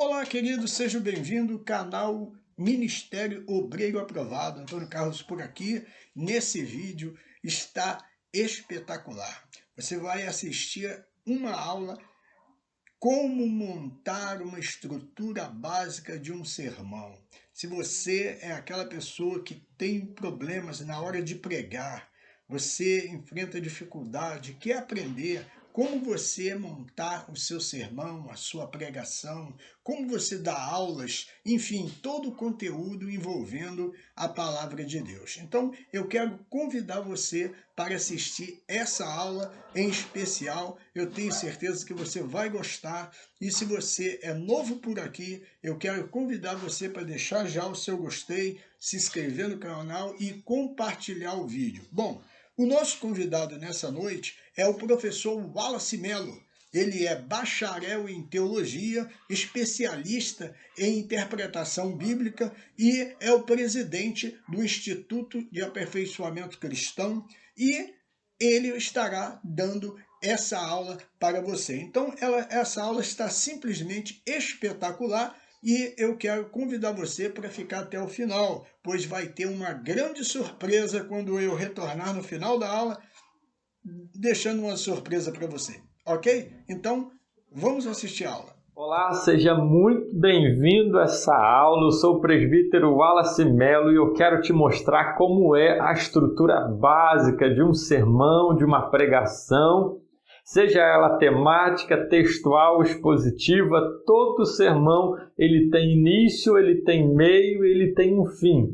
Olá, querido, seja bem-vindo ao canal Ministério Obreiro Aprovado. Antônio Carlos por aqui. Nesse vídeo está espetacular. Você vai assistir uma aula como montar uma estrutura básica de um sermão. Se você é aquela pessoa que tem problemas na hora de pregar, você enfrenta dificuldade, quer aprender como você montar o seu sermão, a sua pregação, como você dá aulas, enfim, todo o conteúdo envolvendo a palavra de Deus. Então, eu quero convidar você para assistir essa aula em especial. Eu tenho certeza que você vai gostar. E se você é novo por aqui, eu quero convidar você para deixar já o seu gostei, se inscrever no canal e compartilhar o vídeo. Bom, o nosso convidado nessa noite é o professor Wallace Mello. Ele é bacharel em teologia, especialista em interpretação bíblica e é o presidente do Instituto de Aperfeiçoamento Cristão e ele estará dando essa aula para você. Então, essa aula está simplesmente espetacular. E eu quero convidar você para ficar até o final, pois vai ter uma grande surpresa quando eu retornar no final da aula, deixando uma surpresa para você, ok? Então, vamos assistir a aula. Olá, seja muito bem-vindo a essa aula. Eu sou o presbítero Wallace Mello e eu quero te mostrar como é a estrutura básica de um sermão, de uma pregação, seja ela temática, textual, expositiva. Todo sermão ele tem início, ele tem meio, ele tem um fim.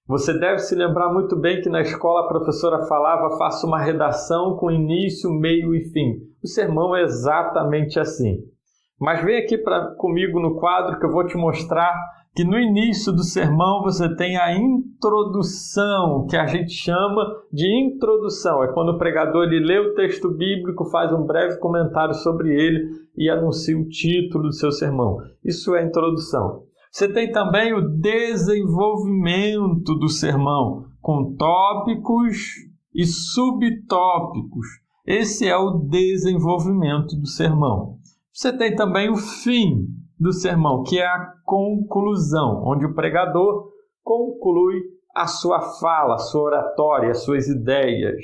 Você deve se lembrar muito bem que na escola a professora falava: faça uma redação com início, meio e fim. O sermão é exatamente assim. Mas vem aqui comigo no quadro que eu vou te mostrar que no início do sermão você tem a introdução, que a gente chama de introdução. É quando o pregador ele lê o texto bíblico, faz um breve comentário sobre ele e anuncia o título do seu sermão. Isso é a introdução. Você tem também o desenvolvimento do sermão, com tópicos e subtópicos. Esse é o desenvolvimento do sermão. Você tem também o fim do sermão, que é a conclusão, onde o pregador conclui a sua fala, a sua oratória, as suas ideias,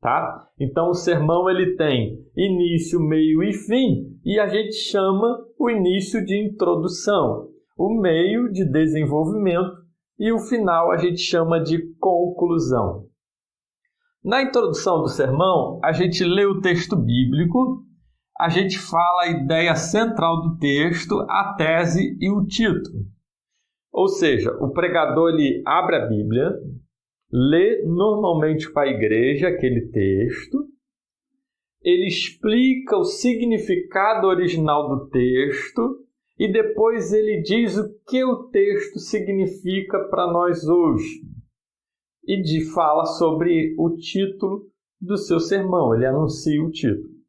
tá? Então o sermão ele tem início, meio e fim, e a gente chama o início de introdução, o meio de desenvolvimento e o final a gente chama de conclusão. Na introdução do sermão, a gente lê o texto bíblico, a gente fala a ideia central do texto, a tese e o título. Ou seja, o pregador ele abre a Bíblia, lê normalmente para a igreja aquele texto, ele explica o significado original do texto e depois ele diz o que o texto significa para nós hoje. E fala sobre o título do seu sermão, ele anuncia o título.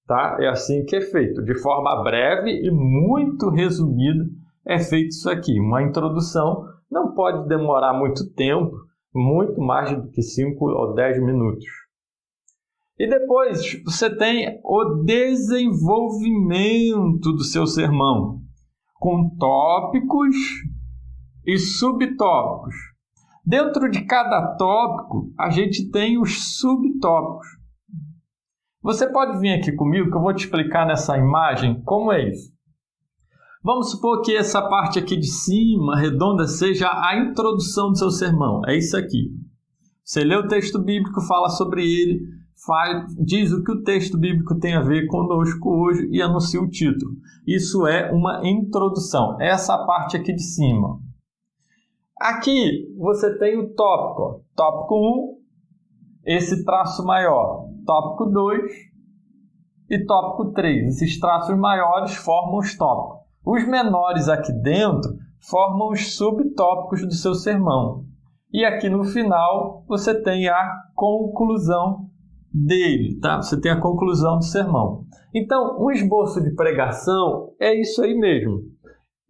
Tá? É assim que é feito, de forma breve e muito resumida é feito isso aqui. Uma introdução não pode demorar muito tempo, muito mais do que 5 ou 10 minutos. E depois você tem o desenvolvimento do seu sermão, com tópicos e subtópicos. Dentro de cada tópico, a gente tem os subtópicos. Você pode vir aqui comigo que eu vou te explicar nessa imagem como é isso. Vamos supor que essa parte aqui de cima, redonda, seja a introdução do seu sermão. É isso aqui. Você lê o texto bíblico, fala sobre ele, diz o que o texto bíblico tem a ver conosco hoje e anuncia o título. Isso é uma introdução. Essa parte aqui de cima. Aqui você tem o tópico. Tópico 1, esse traço maior. Tópico 2 e tópico 3. Esses traços maiores formam os tópicos. Os menores aqui dentro formam os subtópicos do seu sermão. E aqui no final você tem a conclusão dele, tá? Você tem a conclusão do sermão. Então, um esboço de pregação é isso aí mesmo.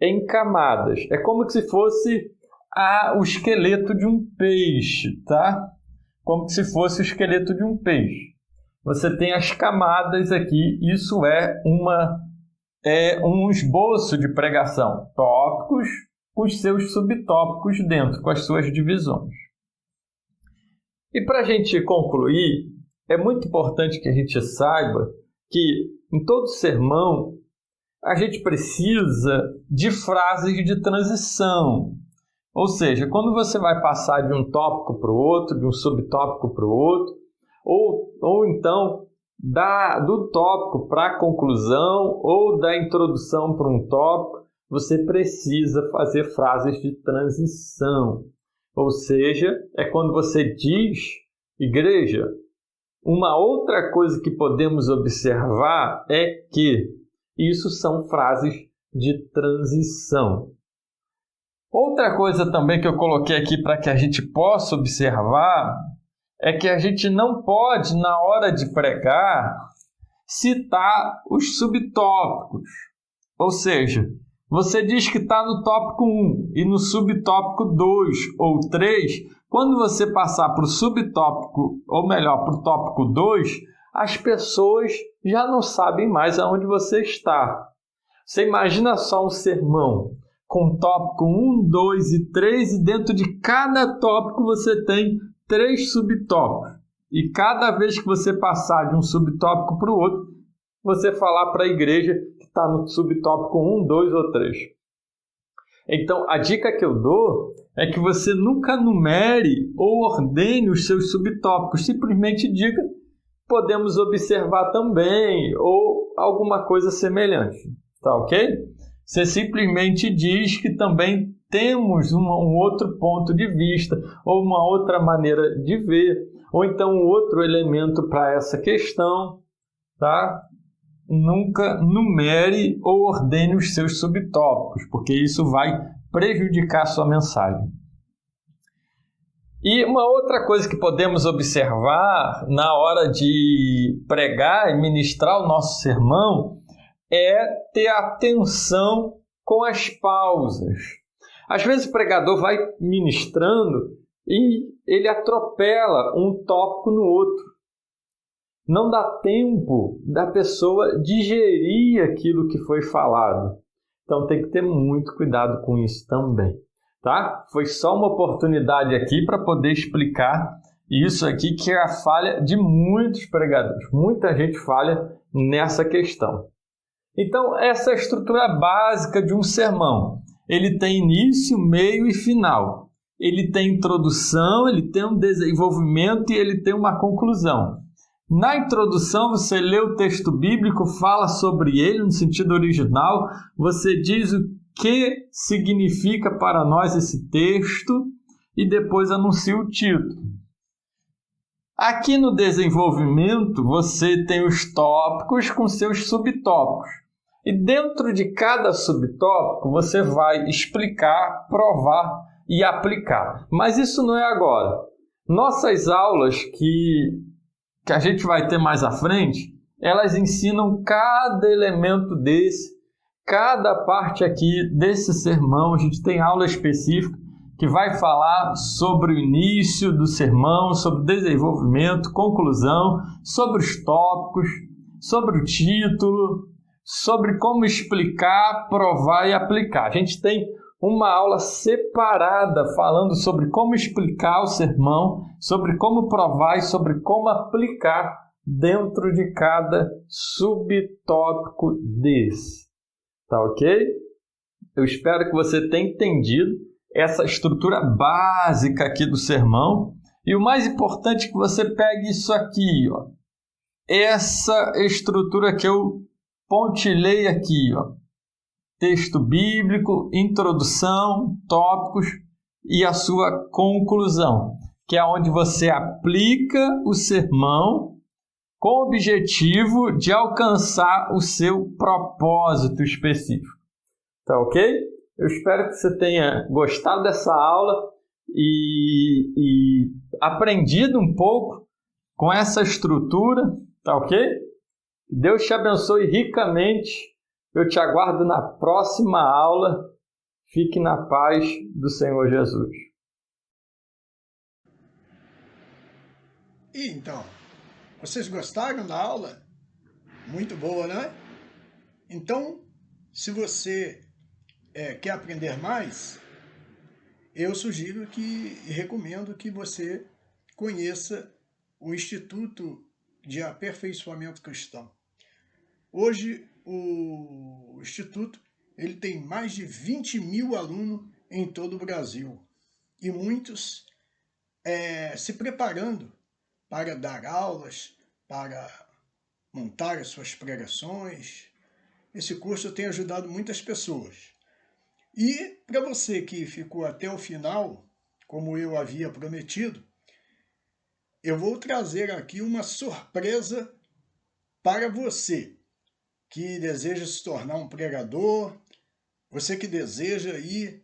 Em camadas. É como se fosse o esqueleto de um peixe, tá? Como se fosse o esqueleto de um peixe. Você tem as camadas aqui, isso é uma um esboço de pregação, tópicos com os seus subtópicos dentro, com as suas divisões. E para a gente concluir, é muito importante que a gente saiba que em todo sermão a gente precisa de frases de transição. Ou seja, quando você vai passar de um tópico para o outro, de um subtópico para o outro, ou então do tópico para a conclusão ou da introdução para um tópico, você precisa fazer frases de transição. Ou seja, é quando você diz, igreja, uma outra coisa que podemos observar é que isso são frases de transição. Outra coisa também que eu coloquei aqui para que a gente possa observar é que a gente não pode, na hora de pregar, citar os subtópicos. Ou seja, você diz que está no tópico 1 e no subtópico 2 ou 3, quando você passar para o subtópico, ou melhor, para o tópico 2, as pessoas já não sabem mais aonde você está. Você imagina só um sermão com tópico 1, 2 e 3, e dentro de cada tópico você tem 3 subtópicos. E cada vez que você passar de um subtópico para o outro, você falar para a igreja que está no subtópico 1, 2 ou 3. Então, a dica que eu dou é que você nunca numere ou ordene os seus subtópicos. Simplesmente diga, podemos observar também, ou alguma coisa semelhante. Tá ok? Você simplesmente diz que também temos um outro ponto de vista, ou uma outra maneira de ver, ou então um outro elemento para essa questão, tá? Nunca numere ou ordene os seus subtópicos, porque isso vai prejudicar a sua mensagem. E uma outra coisa que podemos observar na hora de pregar e ministrar o nosso sermão é ter atenção com as pausas. Às vezes o pregador vai ministrando e ele atropela um tópico no outro. Não dá tempo da pessoa digerir aquilo que foi falado. Então tem que ter muito cuidado com isso também. Tá? Foi só uma oportunidade aqui para poder explicar isso aqui, que é a falha de muitos pregadores. Muita gente falha nessa questão. Então, essa é a estrutura básica de um sermão. Ele tem início, meio e final. Ele tem introdução, ele tem um desenvolvimento e ele tem uma conclusão. Na introdução, você lê o texto bíblico, fala sobre ele no sentido original, você diz o que significa para nós esse texto e depois anuncia o título. Aqui no desenvolvimento, você tem os tópicos com seus subtópicos. E dentro de cada subtópico, você vai explicar, provar e aplicar. Mas isso não é agora. Nossas aulas que a gente vai ter mais à frente, elas ensinam cada elemento desse, cada parte aqui desse sermão. A gente tem aula específica que vai falar sobre o início do sermão, sobre o desenvolvimento, conclusão, sobre os tópicos, sobre o título, sobre como explicar, provar e aplicar. A gente tem uma aula separada falando sobre como explicar o sermão, sobre como provar e sobre como aplicar dentro de cada subtópico desse. Tá ok? Eu espero que você tenha entendido essa estrutura básica aqui do sermão. E o mais importante é que você pegue isso aqui, ó. Essa estrutura que eu pontilhei aqui, ó. Texto bíblico, introdução, tópicos e a sua conclusão, que é onde você aplica o sermão com o objetivo de alcançar o seu propósito específico. Tá ok? Eu espero que você tenha gostado dessa aula e aprendido um pouco com essa estrutura, tá ok? Deus te abençoe ricamente. Eu te aguardo na próxima aula. Fique na paz do Senhor Jesus. E então, vocês gostaram da aula? Muito boa, né? Então, se você quer aprender mais, eu sugiro e recomendo que você conheça o Instituto de Aperfeiçoamento Cristão. Hoje, o Instituto ele tem mais de 20 mil alunos em todo o Brasil e muitos se preparando para dar aulas, para montar as suas pregações. Esse curso tem ajudado muitas pessoas. E para você que ficou até o final, como eu havia prometido, eu vou trazer aqui uma surpresa para você que deseja se tornar um pregador, você que deseja ir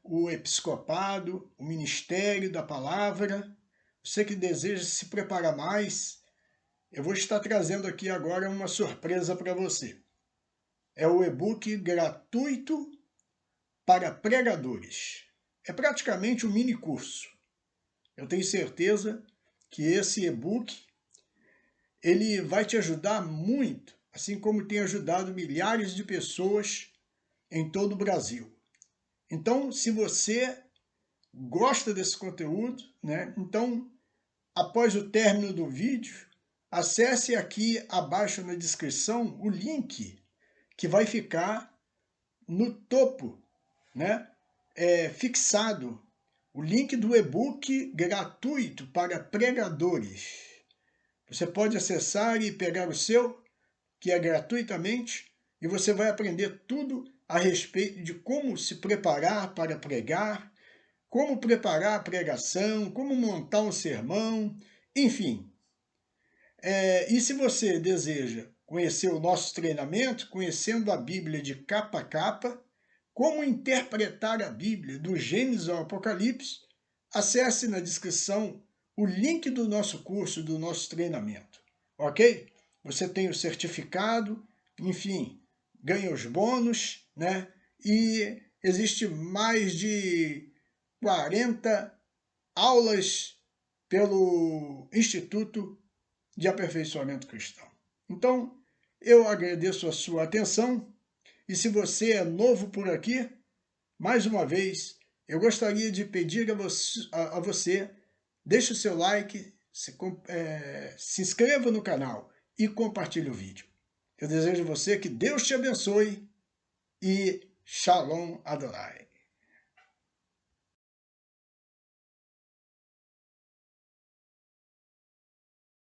o episcopado, o ministério da palavra, você que deseja se preparar mais, eu vou estar trazendo aqui agora uma surpresa para você. É o e-book gratuito para pregadores. É praticamente um mini curso. Eu tenho certeza que esse e-book ele vai te ajudar muito, assim como tem ajudado milhares de pessoas em todo o Brasil. Então, se você gosta desse conteúdo, né? Então, após o término do vídeo, acesse aqui abaixo na descrição o link que vai ficar no topo, né? Fixado, o link do e-book gratuito para pregadores. Você pode acessar e pegar o seu, que é gratuitamente, e você vai aprender tudo a respeito de como se preparar para pregar, como preparar a pregação, como montar um sermão, enfim. E se você deseja conhecer o nosso treinamento, conhecendo a Bíblia de capa a capa, como interpretar a Bíblia do Gênesis ao Apocalipse, acesse na descrição o link do nosso curso, do nosso treinamento, ok? Você tem o certificado, enfim, ganha os bônus, né? E existe mais de 40 aulas pelo Instituto de Aperfeiçoamento Cristão. Então, eu agradeço a sua atenção e se você é novo por aqui, mais uma vez, eu gostaria de pedir a você deixe o seu like, se inscreva no canal e compartilhe o vídeo. Eu desejo a você que Deus te abençoe e Shalom Adonai.